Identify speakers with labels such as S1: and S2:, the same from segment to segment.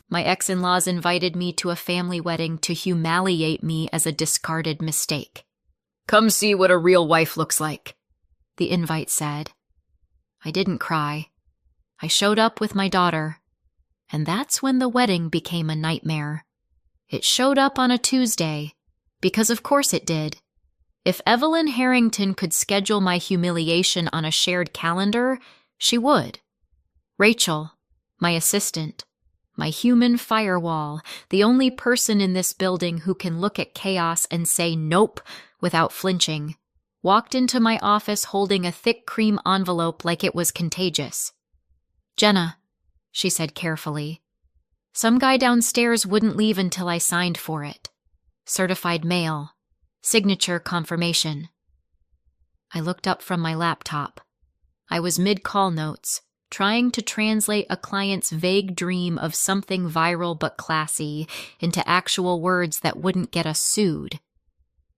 S1: My ex-in-laws invited me to a family wedding to humiliate me as a discarded mistake. "Come see what a real wife looks like," the invite said. I didn't cry. I showed up with my daughter, and that's when the wedding became a nightmare. It showed up on a Tuesday, because of course it did. If Evelyn Harrington could schedule my humiliation on a shared calendar, she would. Rachel, my assistant, my human firewall, the only person in this building who can look at chaos and say nope without flinching, walked into my office holding a thick cream envelope like it was contagious. "Jenna," she said carefully, "some guy downstairs wouldn't leave until I signed for it. Certified mail. Signature confirmation." I looked up from my laptop. I was mid-call notes, trying to translate a client's vague dream of something viral but classy into actual words that wouldn't get us sued.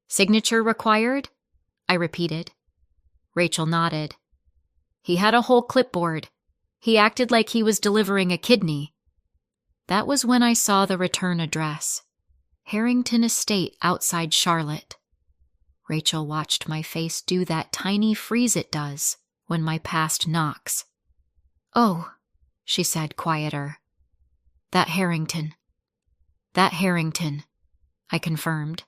S1: "Signature required?" I repeated. Rachel nodded. "He had a whole clipboard. He acted like he was delivering a kidney." That was when I saw the return address. Harrington Estate outside Charlotte. Rachel watched my face do that tiny freeze it does when my past knocks. "Oh," she said, quieter. That Harrington," I confirmed.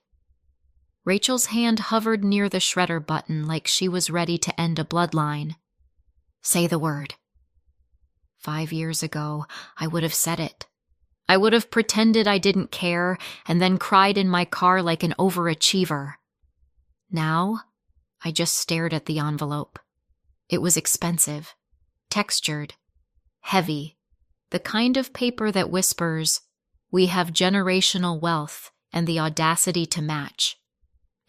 S1: Rachel's hand hovered near the shredder button like she was ready to end a bloodline. "Say the word." 5 years ago, I would have said it. I would have pretended I didn't care and then cried in my car like an overachiever. Now, I just stared at the envelope. It was expensive, textured, heavy, the kind of paper that whispers, "We have generational wealth and the audacity to match."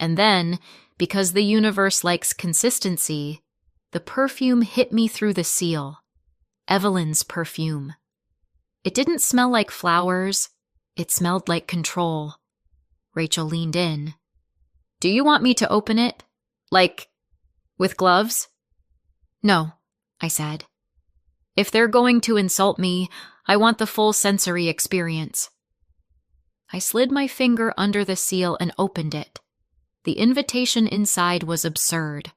S1: And then, because the universe likes consistency, the perfume hit me through the seal. Evelyn's perfume. It didn't smell like flowers. It smelled like control. Rachel leaned in. "Do you want me to open it? Like, with gloves?" "No," I said. "If they're going to insult me, I want the full sensory experience." I slid my finger under the seal and opened it. The invitation inside was absurd.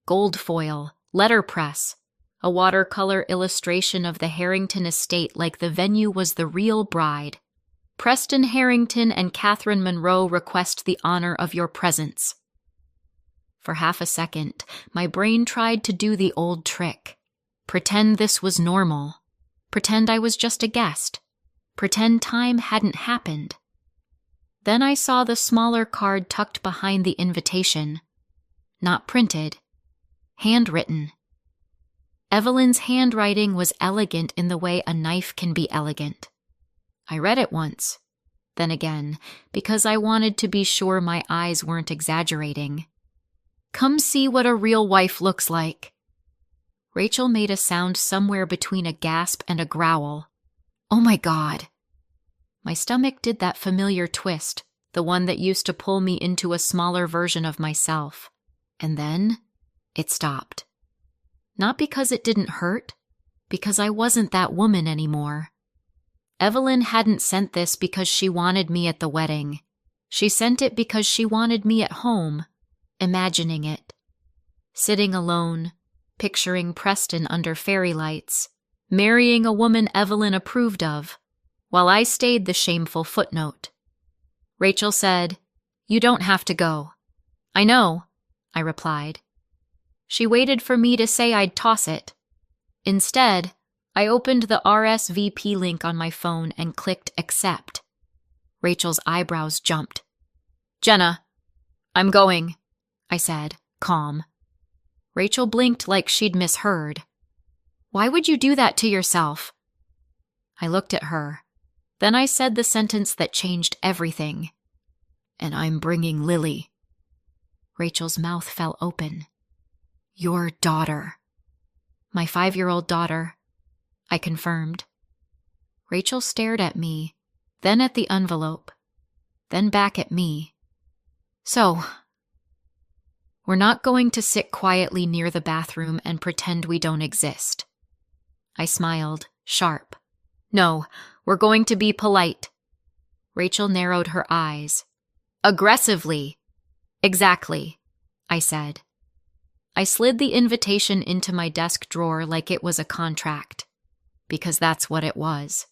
S1: Gold foil, letterpress, a watercolor illustration of the Harrington estate like the venue was the real bride. "Preston Harrington and Catherine Monroe request the honor of your presence." For half a second, my brain tried to do the old trick. Pretend this was normal. Pretend I was just a guest. Pretend time hadn't happened. Then I saw the smaller card tucked behind the invitation. Not printed. Handwritten. Evelyn's handwriting was elegant in the way a knife can be elegant. I read it once, then again, because I wanted to be sure my eyes weren't exaggerating. "Come see what a real wife looks like." Rachel made a sound somewhere between a gasp and a growl. "Oh my God." My stomach did that familiar twist, the one that used to pull me into a smaller version of myself. And then it stopped. Not because it didn't hurt, because I wasn't that woman anymore. Evelyn hadn't sent this because she wanted me at the wedding. She sent it because she wanted me at home, imagining it. Sitting alone, picturing Preston under fairy lights, marrying a woman Evelyn approved of, while I stayed the shameful footnote. Rachel said, "You don't have to go." "I know," I replied. She waited for me to say I'd toss it. Instead, I opened the RSVP link on my phone and clicked accept. Rachel's eyebrows jumped. "Jenna, I'm going," I said, calm. Rachel blinked like she'd misheard. "Why would you do that to yourself?" I looked at her. Then I said the sentence that changed everything. "And I'm bringing Lily." Rachel's mouth fell open. "Your daughter." "My 5-year-old daughter," I confirmed. Rachel stared at me, then at the envelope, then back at me. "So, we're not going to sit quietly near the bathroom and pretend we don't exist." I smiled, sharp. "No, We're going to be polite. Rachel narrowed her eyes. Aggressively. Exactly, I said. I slid the invitation into my desk drawer like it was a contract. Because that's what it was.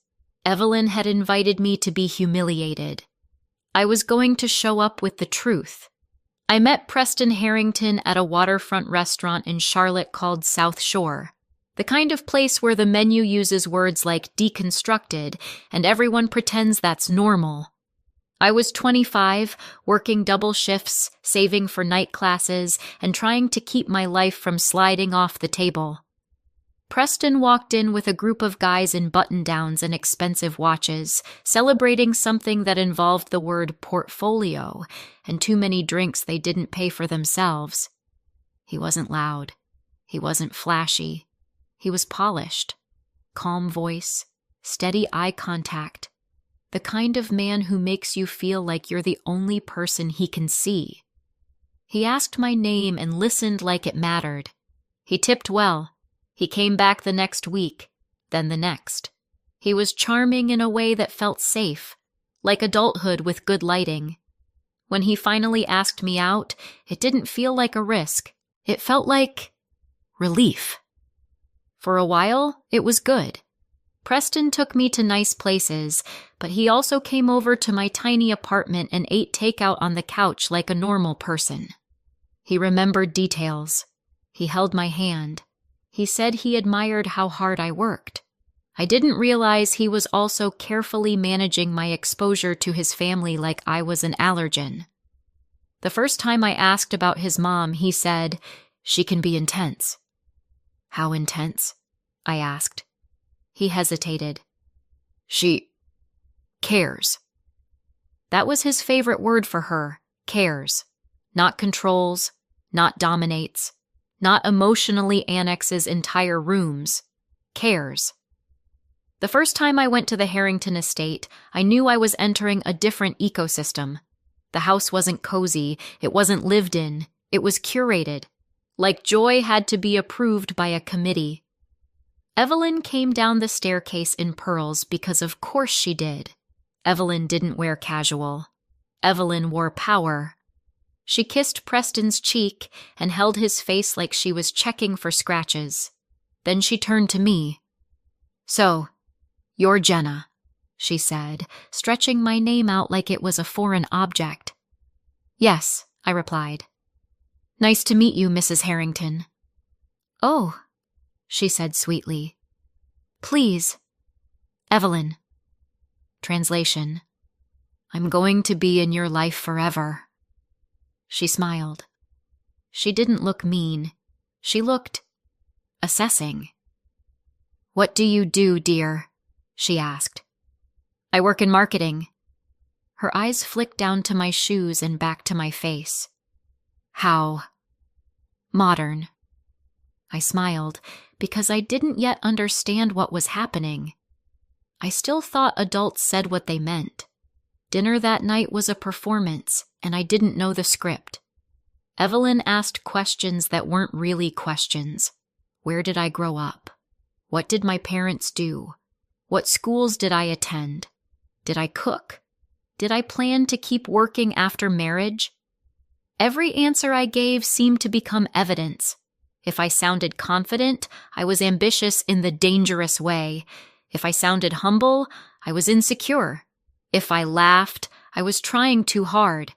S1: Evelyn had invited me to be humiliated. I was going to show up with the truth. I met Preston Harrington at a waterfront restaurant in Charlotte called South Shore, the kind of place where the menu uses words like deconstructed and everyone pretends that's normal. I was 25, working double shifts, saving for night classes, and trying to keep my life from sliding off the table. Preston walked in with a group of guys in button-downs and expensive watches, celebrating something that involved the word portfolio and too many drinks they didn't pay for themselves. He wasn't loud. He wasn't flashy. He was polished. Calm voice, steady eye contact. The kind of man who makes you feel like you're the only person he can see. He asked my name and listened like it mattered. He tipped well. He came back the next week, then the next. He was charming in a way that felt safe, like adulthood with good lighting. When he finally asked me out, it didn't feel like a risk. It felt like relief. For a while, it was good. Preston took me to nice places, but he also came over to my tiny apartment and ate takeout on the couch like a normal person. He remembered details. He held my hand. He said he admired how hard I worked. I didn't realize he was also carefully managing my exposure to his family like I was an allergen. The first time I asked about his mom, he said, "She can be intense." "How intense?" I asked. He hesitated. "She cares." That was his favorite word for her, cares. Not controls, not dominates. Not emotionally annexes entire rooms. Cares. The first time I went to the Harrington estate, I knew I was entering a different ecosystem. The house wasn't cozy, it wasn't lived in, it was curated. Like joy had to be approved by a committee. Evelyn came down the staircase in pearls because of course she did. Evelyn didn't wear casual. Evelyn wore power. She kissed Preston's cheek and held his face like she was checking for scratches. Then she turned to me. "So, you're Jenna," she said, stretching my name out like it was a foreign object. "Yes," I replied. "Nice to meet you, Mrs. Harrington." "Oh," she said sweetly. "Please." Evelyn. Translation. "I'm going to be in your life forever." She smiled. She didn't look mean. She looked assessing. "What do you do, dear?" she asked. "I work in marketing." Her eyes flicked down to my shoes and back to my face. "How modern." I smiled because I didn't yet understand what was happening. I still thought adults said what they meant. Dinner that night was a performance, and I didn't know the script. Evelyn asked questions that weren't really questions. Where did I grow up? What did my parents do? What schools did I attend? Did I cook? Did I plan to keep working after marriage? Every answer I gave seemed to become evidence. If I sounded confident, I was ambitious in the dangerous way. If I sounded humble, I was insecure. If I laughed, I was trying too hard.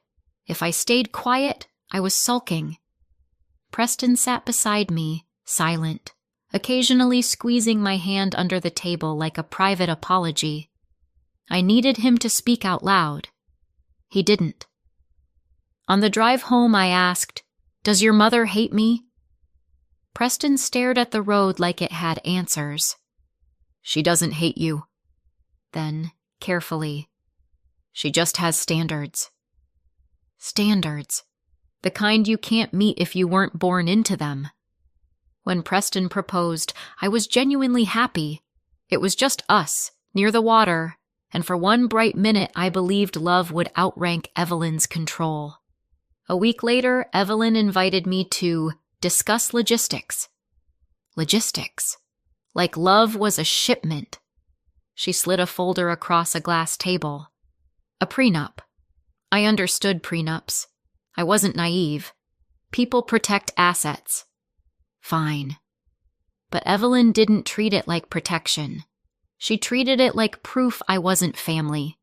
S1: If I stayed quiet, I was sulking. Preston sat beside me, silent, occasionally squeezing my hand under the table like a private apology. I needed him to speak out loud. He didn't. On the drive home, I asked, "Does your mother hate me?" Preston stared at the road like it had answers. "She doesn't hate you." Then, carefully, "She just has standards." Standards. The kind you can't meet if you weren't born into them. When Preston proposed, I was genuinely happy. It was just us, near the water, and for one bright minute I believed love would outrank Evelyn's control. A week later, Evelyn invited me to discuss logistics. Logistics. Like love was a shipment. She slid a folder across a glass table. A prenup. I understood prenups. I wasn't naive. People protect assets. Fine. But Evelyn didn't treat it like protection. She treated it like proof I wasn't family.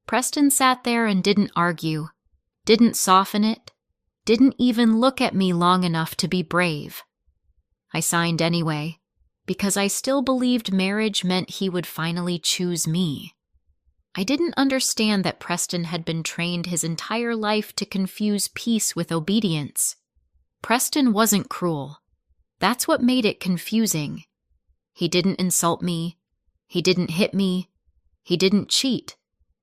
S1: Preston sat there and didn't argue, didn't soften it, didn't even look at me long enough to be brave. I signed anyway, because I still believed marriage meant he would finally choose me. I didn't understand that Preston had been trained his entire life to confuse peace with obedience. Preston wasn't cruel. That's what made it confusing. He didn't insult me. He didn't hit me. He didn't cheat,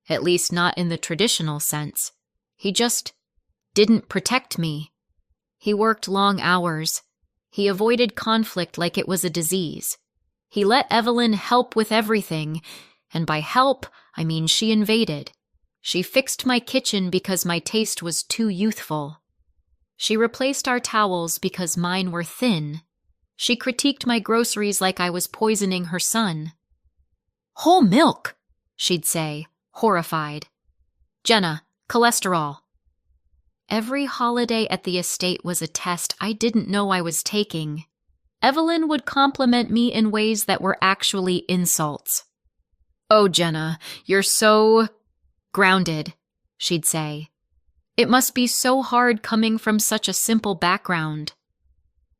S1: at least not in the traditional sense. He just didn't protect me. He worked long hours. He avoided conflict like it was a disease. He let Evelyn help with everything, and by help, I mean she invaded. She fixed my kitchen because my taste was too youthful. She replaced our towels because mine were thin. She critiqued my groceries like I was poisoning her son. "Whole milk," she'd say, horrified. "Jenna, cholesterol." Every holiday at the estate was a test I didn't know I was taking. Evelyn would compliment me in ways that were actually insults. "Oh, Jenna, you're so grounded," she'd say. "It must be so hard coming from such a simple background."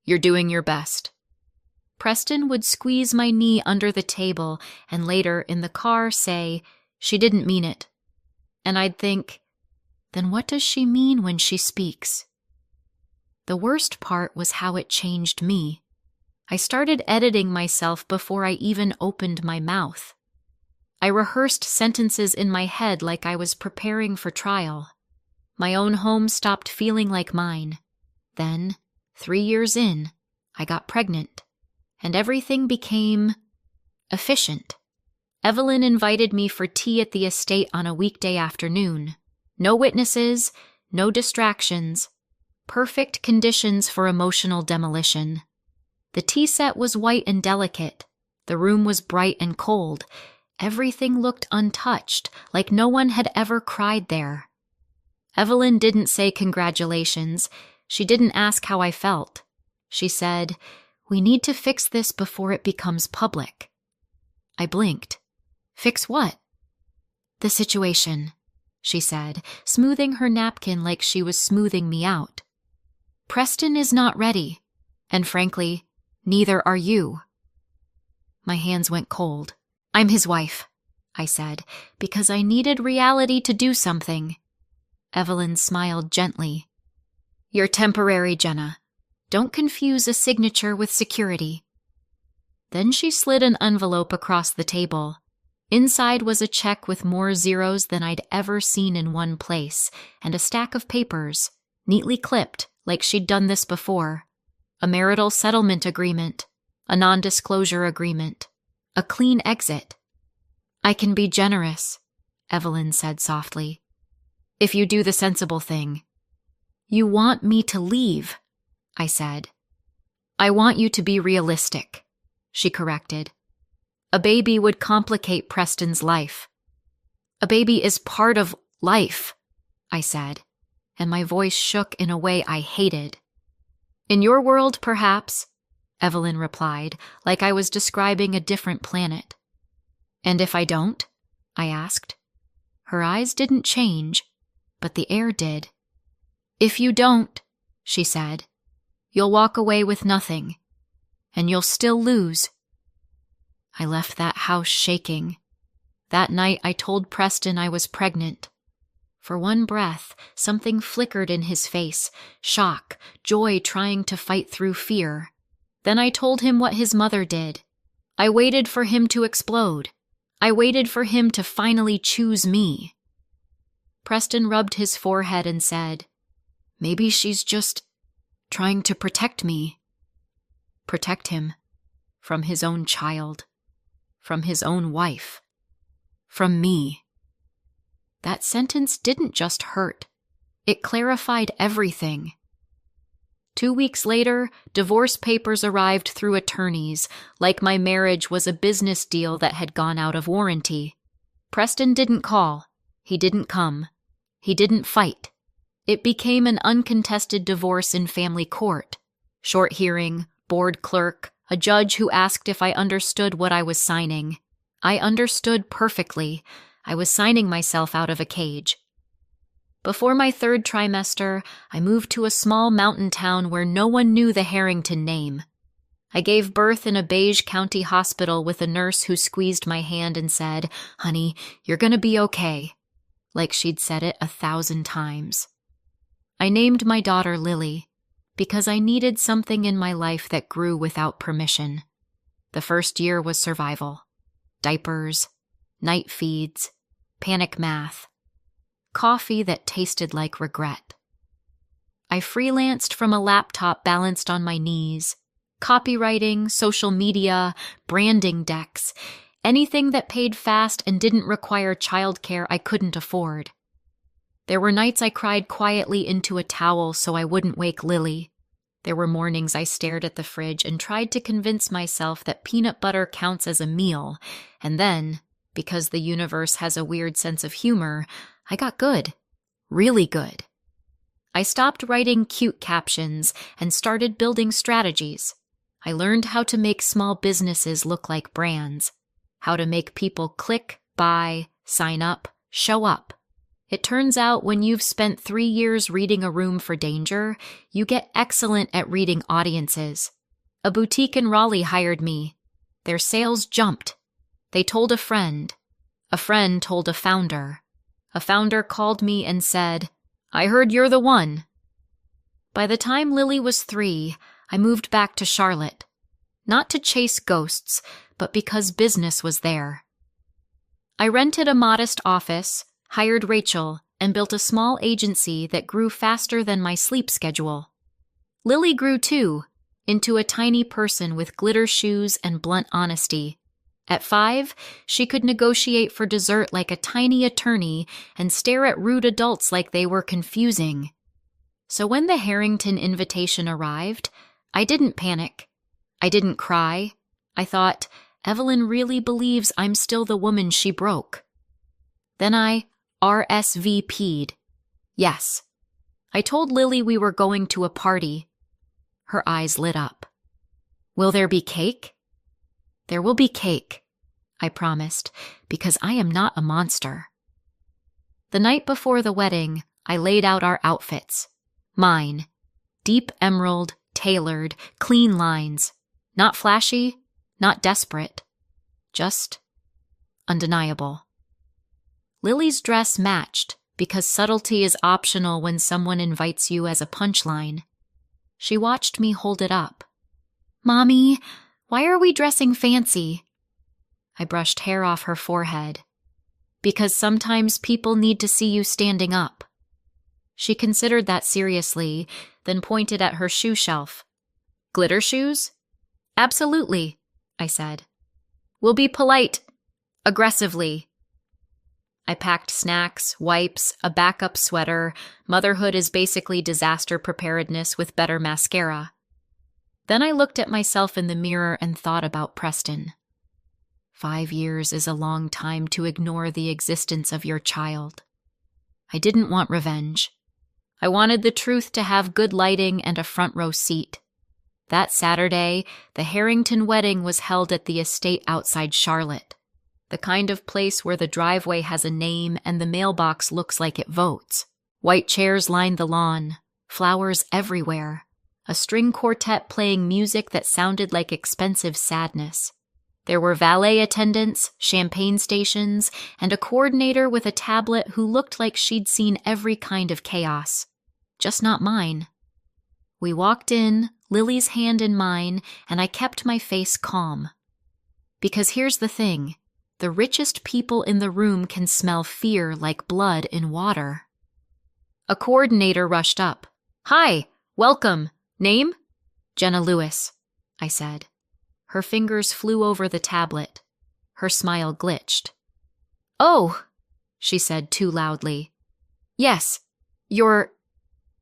S1: "You're doing your best." Preston would squeeze my knee under the table and later in the car say, "She didn't mean it." And I'd think, then what does she mean when she speaks? The worst part was how it changed me. I started editing myself before I even opened my mouth. I rehearsed sentences in my head like I was preparing for trial. My own home stopped feeling like mine. Then, 3 years in, I got pregnant, and everything became efficient. Evelyn invited me for tea at the estate on a weekday afternoon. No witnesses, no distractions. Perfect conditions for emotional demolition. The tea set was white and delicate. The room was bright and cold. Everything looked untouched, like no one had ever cried there. Evelyn didn't say congratulations. She didn't ask how I felt. She said, "We need to fix this before it becomes public." I blinked. "Fix what?" "The situation," she said, smoothing her napkin like she was smoothing me out. "Preston is not ready, and frankly, neither are you." My hands went cold. "I'm his wife," I said, because I needed reality to do something. Evelyn smiled gently. "You're temporary, Jenna. Don't confuse a signature with security." Then she slid an envelope across the table. Inside was a check with more zeros than I'd ever seen in one place, and a stack of papers, neatly clipped like she'd done this before. A marital settlement agreement, a non-disclosure agreement, a clean exit. "I can be generous," Evelyn said softly, "if you do the sensible thing." "You want me to leave," I said. "I want you to be realistic," she corrected. "A baby would complicate Preston's life." "A baby is part of life," I said, and my voice shook in a way I hated. "In your world, perhaps," Evelyn replied, like I was describing a different planet. "And if I don't?" I asked. Her eyes didn't change, but the air did. "If you don't," she said, "you'll walk away with nothing, and you'll still lose." I left that house shaking. That night I told Preston I was pregnant. For one breath, something flickered in his face, shock, joy trying to fight through fear. Then I told him what his mother did. I waited for him to explode. I waited for him to finally choose me. Preston rubbed his forehead and said, "Maybe she's just trying to protect me." Protect him. From his own child. From his own wife. From me. That sentence didn't just hurt. It clarified everything. 2 weeks later, divorce papers arrived through attorneys, like my marriage was a business deal that had gone out of warranty. Preston didn't call. He didn't come. He didn't fight. It became an uncontested divorce in family court. Short hearing, board clerk, a judge who asked if I understood what I was signing. I understood perfectly. I was signing myself out of a cage. Before my 3rd trimester, I moved to a small mountain town where no one knew the Harrington name. I gave birth in a beige county hospital with a nurse who squeezed my hand and said, "Honey, you're gonna be okay," like she'd said it 1,000 times. I named my daughter Lily because I needed something in my life that grew without permission. The first year was survival. Diapers, night feeds, panic math, coffee that tasted like regret. I freelanced from a laptop balanced on my knees. Copywriting, social media, branding decks, anything that paid fast and didn't require childcare I couldn't afford. There were nights I cried quietly into a towel so I wouldn't wake Lily. There were mornings I stared at the fridge and tried to convince myself that peanut butter counts as a meal, and then, because the universe has a weird sense of humor, I got good. Really good. I stopped writing cute captions and started building strategies. I learned how to make small businesses look like brands, how to make people click, buy, sign up, show up. It turns out when you've spent 3 years reading A Room for Danger, you get excellent at reading audiences. A boutique in Raleigh hired me. Their sales jumped. They told a friend. A friend told a founder. A founder called me and said, "I heard you're the one." By the time Lily was 3, I moved back to Charlotte. Not to chase ghosts, but because business was there. I rented a modest office, hired Rachel, and built a small agency that grew faster than my sleep schedule. Lily grew too, into a tiny person with glitter shoes and blunt honesty. At 5, she could negotiate for dessert like a tiny attorney and stare at rude adults like they were confusing. So when the Harrington invitation arrived, I didn't panic. I didn't cry. I thought, Evelyn really believes I'm still the woman she broke. Then I RSVP'd. Yes. I told Lily we were going to a party. Her eyes lit up. Will there be cake? There will be cake, I promised, because I am not a monster. The night before the wedding, I laid out our outfits. Mine. Deep emerald, tailored, clean lines. Not flashy, not desperate. Just undeniable. Lily's dress matched because subtlety is optional when someone invites you as a punchline. She watched me hold it up. "Mommy, why are we dressing fancy?" I brushed hair off her forehead. "Because sometimes people need to see you standing up." She considered that seriously, then pointed at her shoe shelf. "Glitter shoes?" "Absolutely," I said. "We'll be polite. Aggressively." I packed snacks, wipes, a backup sweater. Motherhood is basically disaster preparedness with better mascara. Then I looked at myself in the mirror and thought about Preston. 5 years is a long time to ignore the existence of your child. I didn't want revenge. I wanted the truth to have good lighting and a front row seat. That Saturday, the Harrington wedding was held at the estate outside Charlotte, the kind of place where the driveway has a name and the mailbox looks like it votes. White chairs lined the lawn, flowers everywhere, a string quartet playing music that sounded like expensive sadness. There were valet attendants, champagne stations, and a coordinator with a tablet who looked like she'd seen every kind of chaos. Just not mine. We walked in, Lily's hand in mine, and I kept my face calm. Because here's the thing. The richest people in the room can smell fear like blood in water. A coordinator rushed up. "Hi, welcome. Name?" "Jenna Lewis," I said. Her fingers flew over the tablet. Her smile glitched. "Oh," she said too loudly. "Yes, you're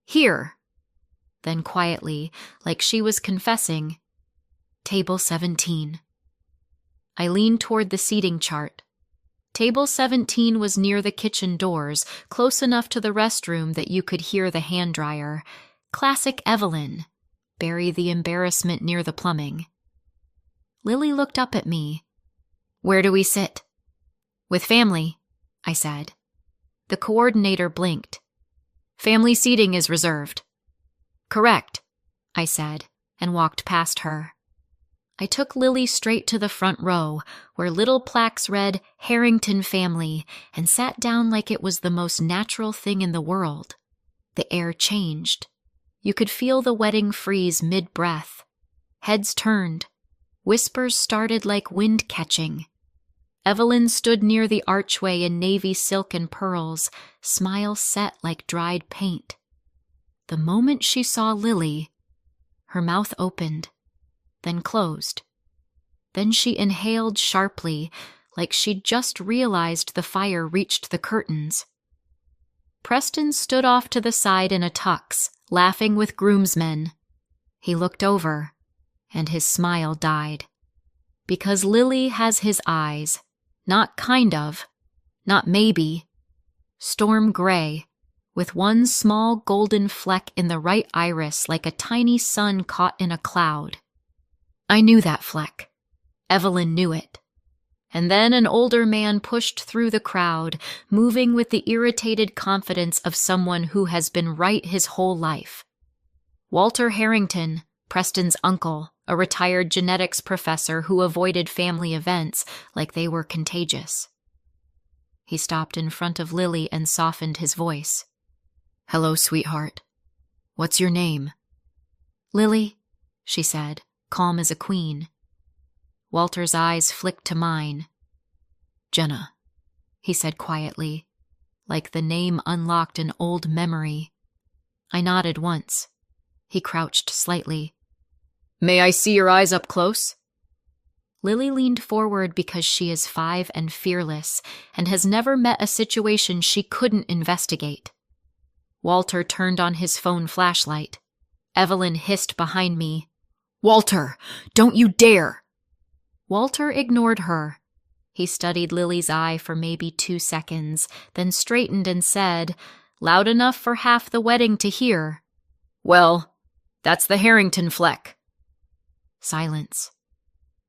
S1: here." Then quietly, like she was confessing, "Table 17. I leaned toward the seating chart. Table 17 was near the kitchen doors, close enough to the restroom that you could hear the hand dryer. Classic Evelyn. Bury the embarrassment near the plumbing. Lily looked up at me. "Where do we sit?" "With family," I said. The coordinator blinked. "Family seating is reserved." "Correct," I said, and walked past her. I took Lily straight to the front row, where little plaques read Harrington Family, and sat down like it was the most natural thing in the world. The air changed. You could feel the wedding freeze mid-breath. Heads turned. Whispers started like wind catching. Evelyn stood near the archway in navy silk and pearls, smile set like dried paint. The moment she saw Lily, her mouth opened, then closed. Then she inhaled sharply, like she'd just realized the fire reached the curtains. Preston stood off to the side in a tux, laughing with groomsmen. He looked over, and his smile died. Because Lily has his eyes, not kind of, not maybe, storm gray, with one small golden fleck in the right iris like a tiny sun caught in a cloud. I knew that fleck. Evelyn knew it. And then an older man pushed through the crowd, moving with the irritated confidence of someone who has been right his whole life. Walter Harrington, Preston's uncle, a retired genetics professor who avoided family events like they were contagious. He stopped in front of Lily and softened his voice. "Hello, sweetheart. What's your name?" "Lily," she said, calm as a queen. Walter's eyes flicked to mine. "Jenna," he said quietly, like the name unlocked an old memory. I nodded once. He crouched slightly. "May I see your eyes up close?" Lily leaned forward because she is 5 and fearless and has never met a situation she couldn't investigate. Walter turned on his phone flashlight. Evelyn hissed behind me, "Walter, don't you dare!" Walter ignored her. He studied Lily's eye for maybe 2 seconds, then straightened and said, loud enough for half the wedding to hear, "Well, that's the Harrington fleck." Silence.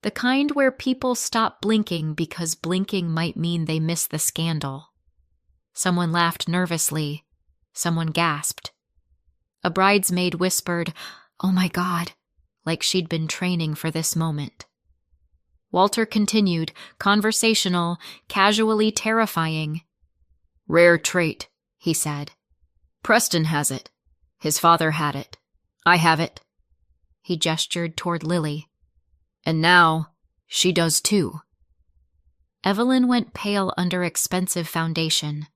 S1: The kind where people stop blinking because blinking might mean they miss the scandal. Someone laughed nervously. Someone gasped. A bridesmaid whispered, "Oh my God," like she'd been training for this moment. Walter continued, conversational, casually terrifying. "Rare trait," he said. "Preston has it. His father had it. I have it." He gestured toward Lily. "And now, she does too." Evelyn went pale under expensive foundation.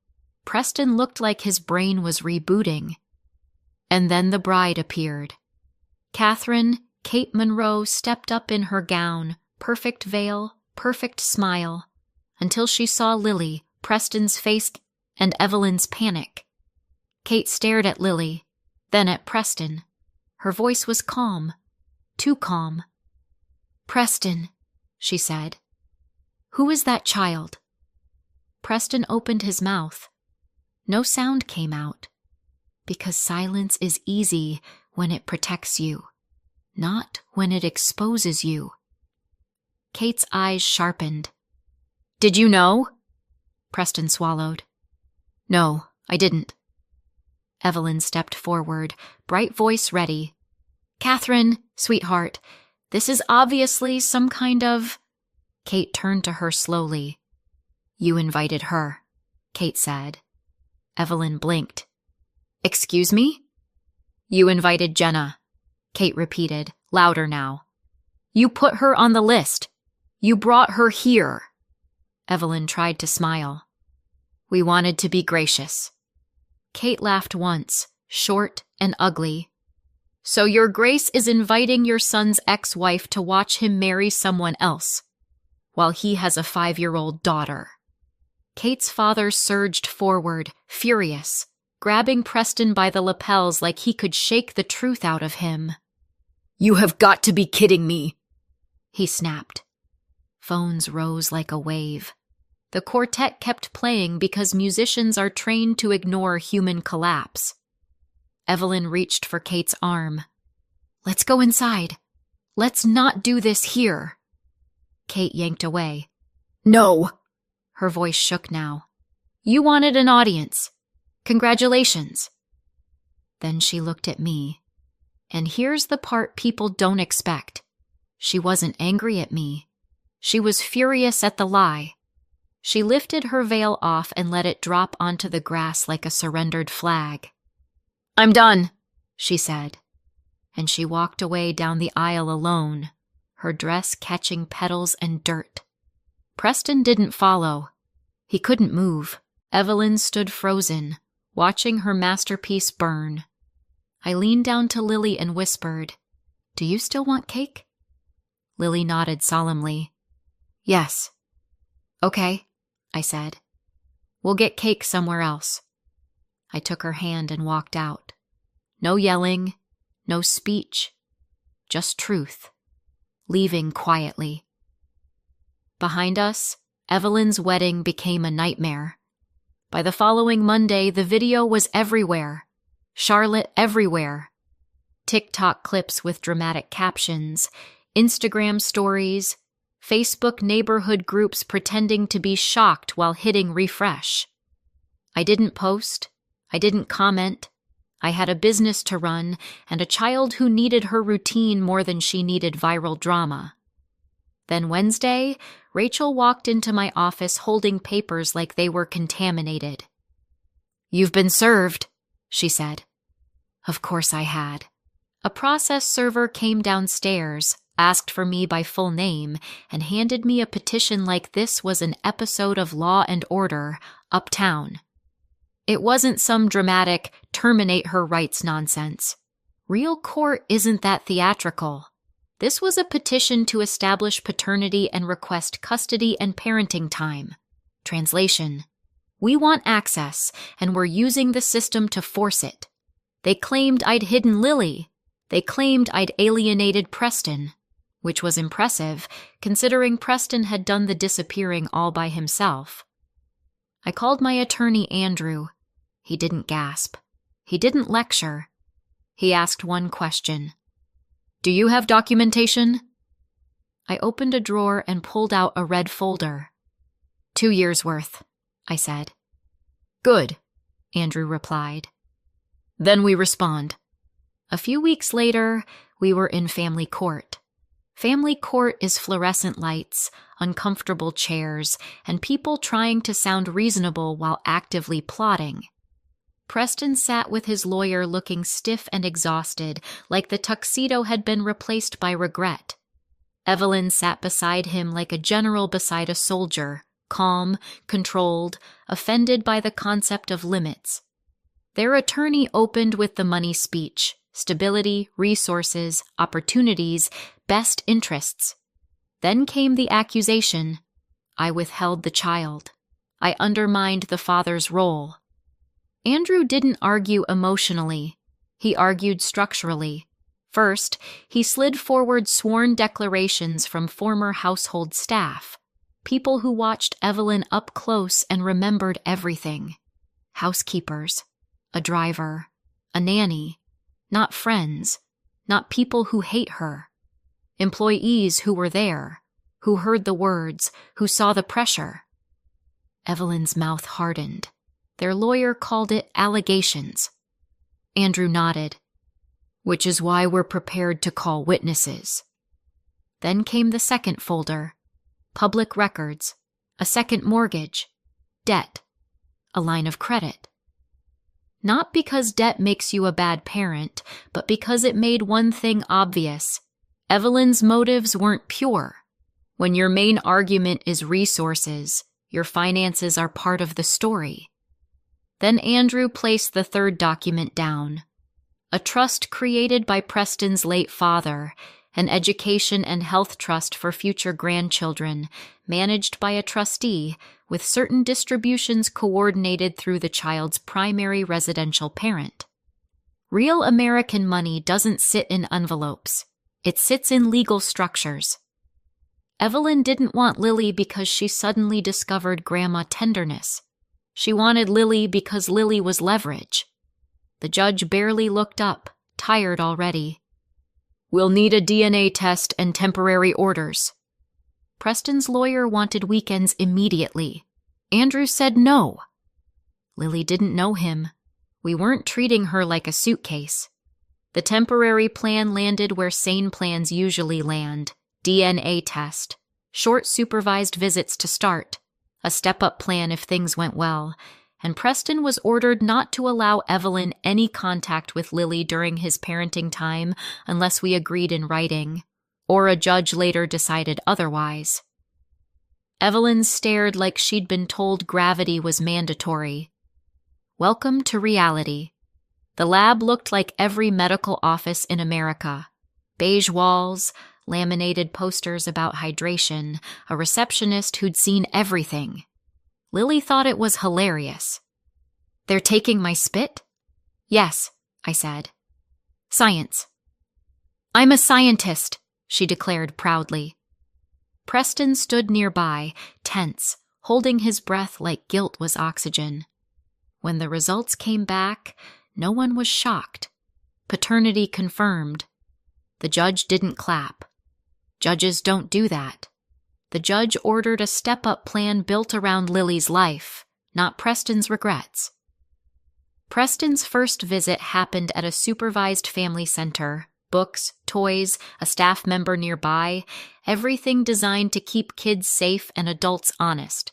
S1: Preston looked like his brain was rebooting. And then the bride appeared. Catherine, Kate Monroe, stepped up in her gown, perfect veil, perfect smile, until she saw Lily, Preston's face, and Evelyn's panic. Kate stared at Lily, then at Preston. Her voice was calm, too calm. "Preston," she said. "Who is that child?" Preston opened his mouth. No sound came out, because silence is easy when it protects you, not when it exposes you. Kate's eyes sharpened. "Did you know?" Preston swallowed. "No, I didn't." Evelyn stepped forward, bright voice ready. "Catherine, sweetheart, this is obviously some kind of—" Kate turned to her slowly. "You invited her," Kate said. Evelyn blinked. "Excuse me?" "You invited Jenna," Kate repeated, louder now. "You put her on the list. You brought her here." Evelyn tried to smile. "We wanted to be gracious." Kate laughed once, short and ugly. "So your grace is inviting your son's ex-wife to watch him marry someone else, while he has a 5-year-old daughter." Kate's father surged forward, furious, grabbing Preston by the lapels like he could shake the truth out of him. "You have got to be kidding me," he snapped. Phones rose like a wave. The quartet kept playing because musicians are trained to ignore human collapse. Evelyn reached for Kate's arm. "Let's go inside. Let's not do this here." Kate yanked away. "No!" Her voice shook now. "You wanted an audience. Congratulations." Then she looked at me. And here's the part people don't expect. She wasn't angry at me. She was furious at the lie. She lifted her veil off and let it drop onto the grass like a surrendered flag. "I'm done," she said. And she walked away down the aisle alone, her dress catching petals and dirt. Preston didn't follow. He couldn't move. Evelyn stood frozen, watching her masterpiece burn. I leaned down to Lily and whispered, "Do you still want cake?" Lily nodded solemnly. "Yes." "Okay," I said. "We'll get cake somewhere else." I took her hand and walked out. No yelling, no speech, just truth, leaving quietly. Behind us, Evelyn's wedding became a nightmare. By the following Monday, the video was everywhere. Charlotte everywhere. TikTok clips with dramatic captions, Instagram stories, Facebook neighborhood groups pretending to be shocked while hitting refresh. I didn't post. I didn't comment. I had a business to run and a child who needed her routine more than she needed viral drama. Then Wednesday, Rachel walked into my office holding papers like they were contaminated. "You've been served," she said. Of course I had. A process server came downstairs, asked for me by full name, and handed me a petition like this was an episode of Law and Order, Uptown. It wasn't some dramatic, terminate her rights nonsense. Real court isn't that theatrical. This was a petition to establish paternity and request custody and parenting time. Translation: we want access, and we're using the system to force it. They claimed I'd hidden Lily. They claimed I'd alienated Preston, which was impressive, considering Preston had done the disappearing all by himself. I called my attorney Andrew. He didn't gasp. He didn't lecture. He asked one question. "Do you have documentation?" I opened a drawer and pulled out a red folder. 2 years' worth, I said. "Good," Andrew replied. "Then we respond." A few weeks later, we were in family court. Family court is fluorescent lights, uncomfortable chairs, and people trying to sound reasonable while actively plotting. Preston sat with his lawyer looking stiff and exhausted, like the tuxedo had been replaced by regret. Evelyn sat beside him like a general beside a soldier, calm, controlled, offended by the concept of limits. Their attorney opened with the money speech: stability, resources, opportunities, best interests. Then came the accusation. I withheld the child. I undermined the father's role. Andrew didn't argue emotionally. He argued structurally. First, he slid forward sworn declarations from former household staff, people who watched Evelyn up close and remembered everything. Housekeepers, a driver, a nanny, not friends, not people who hate her. Employees who were there, who heard the words, who saw the pressure. Evelyn's mouth hardened. Their lawyer called it allegations. Andrew nodded. "Which is why we're prepared to call witnesses." Then came the second folder. Public records, a second mortgage, debt, a line of credit. Not because debt makes you a bad parent, but because it made one thing obvious. Evelyn's motives weren't pure. When your main argument is resources, your finances are part of the story. Then Andrew placed the third document down. A trust created by Preston's late father, an education and health trust for future grandchildren, managed by a trustee, with certain distributions coordinated through the child's primary residential parent. Real American money doesn't sit in envelopes. It sits in legal structures. Evelyn didn't want Lily because she suddenly discovered grandma tenderness. She wanted Lily because Lily was leverage. The judge barely looked up, tired already. "We'll need a DNA test and temporary orders." Preston's lawyer wanted weekends immediately. Andrew said no. Lily didn't know him. We weren't treating her like a suitcase. The temporary plan landed where sane plans usually land: DNA test, short supervised visits to start, a step-up plan if things went well, and Preston was ordered not to allow Evelyn any contact with Lily during his parenting time unless we agreed in writing, or a judge later decided otherwise. Evelyn stared like she'd been told gravity was mandatory. Welcome to reality. The lab looked like every medical office in America. Beige walls, laminated posters about hydration, a receptionist who'd seen everything. Lily thought it was hilarious. "They're taking my spit?" "Yes," I said. "Science." "I'm a scientist," she declared proudly. Preston stood nearby, tense, holding his breath like guilt was oxygen. When the results came back, no one was shocked. Paternity confirmed. The judge didn't clap. Judges don't do that. The judge ordered a step-up plan built around Lily's life, not Preston's regrets. Preston's first visit happened at a supervised family center. Books, toys, a staff member nearby, everything designed to keep kids safe and adults honest.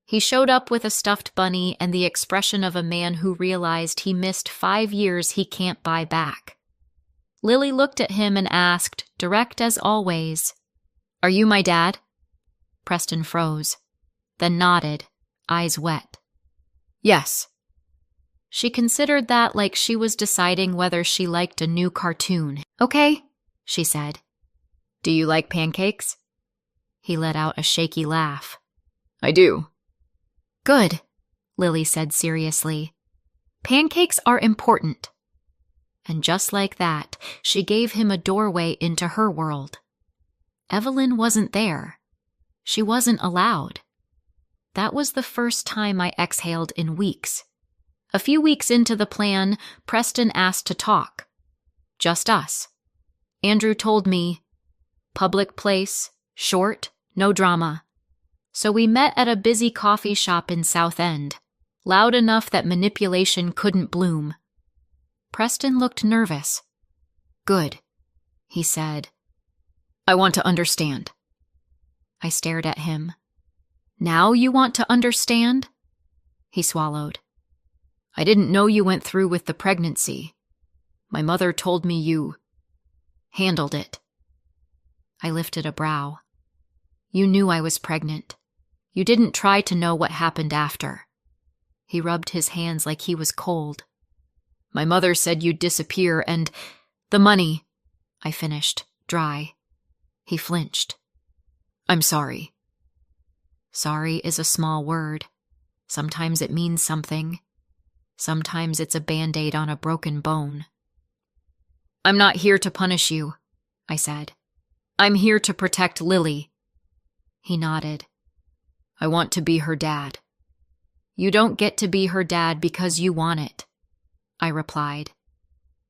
S1: He showed up with a stuffed bunny and the expression of a man who realized he missed 5 years he can't buy back. Lily looked at him and asked, direct as always, "Are you my dad?" Preston froze, then nodded, eyes wet. "Yes." She considered that like she was deciding whether she liked a new cartoon. "Okay," she said. "Do you like pancakes?" He let out a shaky laugh. "I do." "Good," Lily said seriously. "Pancakes are important." And just like that, she gave him a doorway into her world. Evelyn wasn't there. She wasn't allowed. That was the first time I exhaled in weeks. A few weeks into the plan, Preston asked to talk. Just us. Andrew told me, "Public place, short, no drama." So we met at a busy coffee shop in South End, loud enough that manipulation couldn't bloom. Preston looked nervous. "Good," he said. "I want to understand." I stared at him. "Now you want to understand?" He swallowed. "I didn't know you went through with the pregnancy. My mother told me you handled it." I lifted a brow. "You knew I was pregnant. You didn't try to know what happened after." He rubbed his hands like he was cold. "My mother said you'd disappear and the money," I finished, dry. He flinched. "I'm sorry." Sorry is a small word. Sometimes it means something. Sometimes it's a Band-Aid on a broken bone. "I'm not here to punish you," I said. "I'm here to protect Lily." He nodded. "I want to be her dad." "You don't get to be her dad because you want it," I replied.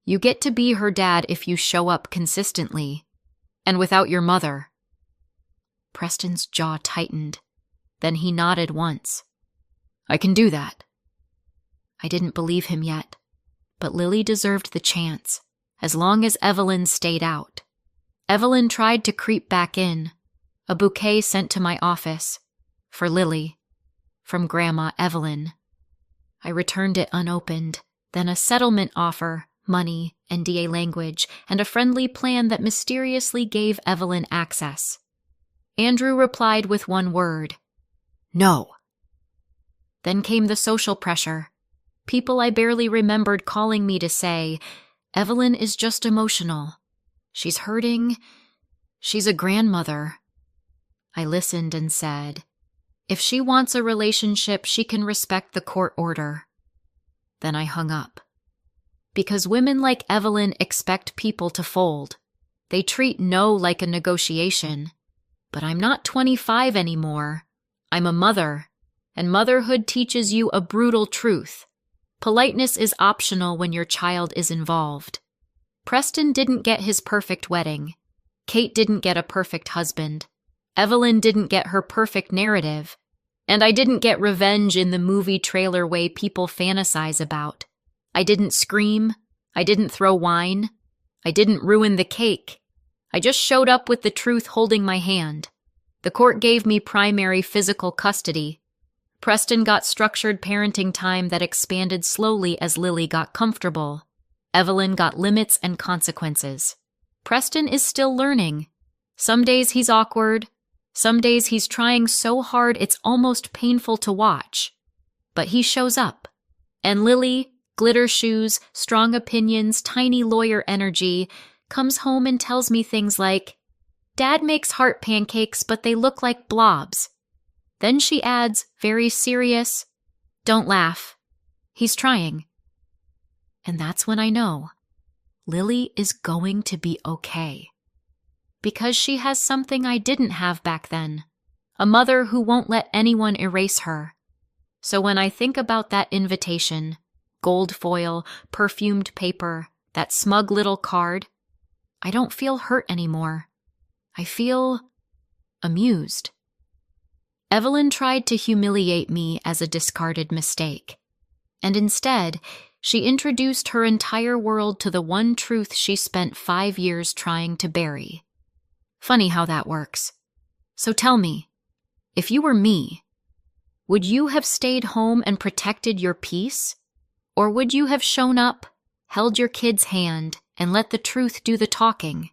S1: "You get to be her dad if you show up consistently, and without your mother." Preston's jaw tightened. Then he nodded once. "I can do that." I didn't believe him yet, but Lily deserved the chance, as long as Evelyn stayed out. Evelyn tried to creep back in, a bouquet sent to my office, for Lily, from Grandma Evelyn. I returned it unopened, then a settlement offer, money, NDA language, and a friendly plan that mysteriously gave Evelyn access. Andrew replied with one word, "No." Then came the social pressure. People I barely remembered calling me to say, "Evelyn is just emotional. She's hurting. She's a grandmother." I listened and said, If she wants a relationship, she can respect the court order. Then I hung up. Because women like Evelyn expect people to fold. They treat no like a negotiation. But I'm not 25 anymore. I'm a mother, and motherhood teaches you a brutal truth. Politeness is optional when your child is involved. Preston didn't get his perfect wedding. Kate didn't get a perfect husband. Evelyn didn't get her perfect narrative. And I didn't get revenge in the movie trailer way people fantasize about. I didn't scream. I didn't throw wine. I didn't ruin the cake. I just showed up with the truth holding my hand. The court gave me primary physical custody. Preston got structured parenting time that expanded slowly as Lily got comfortable. Evelyn got limits and consequences. Preston is still learning. Some days he's awkward. Some days he's trying so hard it's almost painful to watch. But he shows up. And Lily, glitter shoes, strong opinions, tiny lawyer energy, comes home and tells me things like, "Dad makes heart pancakes, but they look like blobs." Then she adds, very serious, "Don't laugh. He's trying." And that's when I know Lily is going to be okay. Because she has something I didn't have back then, a mother who won't let anyone erase her. So when I think about that invitation, gold foil, perfumed paper, that smug little card, I don't feel hurt anymore. I feel amused. Evelyn tried to humiliate me as a discarded mistake. And instead, she introduced her entire world to the one truth she spent 5 years trying to bury. Funny how that works. So tell me, if you were me, would you have stayed home and protected your peace? Or would you have shown up, held your kid's hand, and let the truth do the talking?